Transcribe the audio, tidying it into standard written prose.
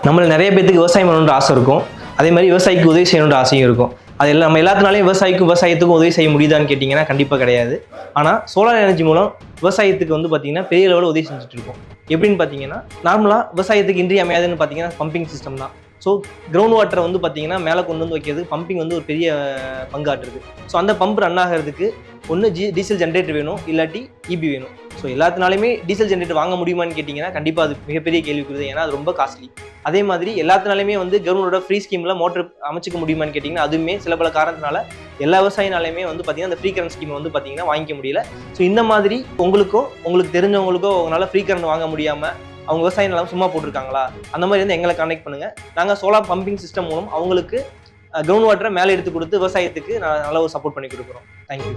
நம்மள நிறைய பேருக்கு விவசாயம் பண்ணணுன்ற ஆசை இருக்கும். அதே மாதிரி விவசாயிக்கு உதவி செய்யணுன்ற ஆசையும் இருக்கும். அது எல்லாம் நம்ம எல்லாத்தினாலையும் விவசாயத்துக்கும் உதவி செய்ய முடியுதான்னு கேட்டிங்கன்னா கண்டிப்பாக கிடையாது. ஆனால் சோலார் எனர்ஜி மூலம் விவசாயத்துக்கு வந்து பார்த்தீங்கன்னா பெரிய லெவலில் உதவி செஞ்சுட்டு இருக்கோம். எப்படின்னு பார்த்தீங்கன்னா நார்மலாக விவசாயத்துக்கு இன்றியமையாதுன்னு பார்த்தீங்கன்னா பம்பிங் சிஸ்டம் தான். ஸோ கிரவுண்ட் வாட்டரை வந்து பார்த்தீங்கன்னா மேலே கொண்டு வந்து வைக்கிறதுக்கு பம்பிங் வந்து ஒரு பெரிய பங்காற்றுது. ஸோ அந்த பம்ப் ரன் ஆகிறதுக்கு ஒன்று டீசல் ஜென்ரேட்டர் வேணும், இல்லாட்டி இபி வேணும். ஸோ எல்லாத்தினாலுமே டீசல் ஜென்ரேட்டர் வாங்க முடியுமான்னு கேட்டிங்கன்னா கண்டிப்பாக அது மிகப்பெரிய கேள்விக்குறது. ஏன்னா அது ரொம்ப காஸ்ட்லி. அதே மாதிரி எல்லாத்தினாலுமே வந்து கவர்மெண்டோட ஃப்ரீ ஸ்கீமில் மோட்டர் அமைச்சிக்க முடியுமான்னு கேட்டிங்கன்னா அதுவுமே சில பல காரணத்தினால எல்லா விவசாயினாலையுமே வந்து பார்த்தீங்கன்னா அந்த ஃப்ரீ கரண்ட் ஸ்கீமை வந்து பார்த்தீங்கன்னா வாங்கிக்க முடியல. ஸோ இந்த மாதிரி உங்களுக்கு தெரிஞ்சவங்களுக்கோ உங்களால் ஃப்ரீ கரண்ட் வாங்க முடியாமல் அவங்க விவசாய நிலம் சும்மா போட்டிருக்காங்களா, அந்த மாதிரி வந்து எங்களை கான்டெக்ட் பண்ணுங்கள். நாங்கள் சோலார் பம்பிங் சிஸ்டம் மூலம் அவங்களுக்கு கிரவுண்ட் வாட்டரை மேலே எடுத்து கொடுத்து விவசாயத்துக்கு நல்ல ஒரு சப்போர்ட் பண்ணி கொடுக்குறோம். தேங்க்யூ.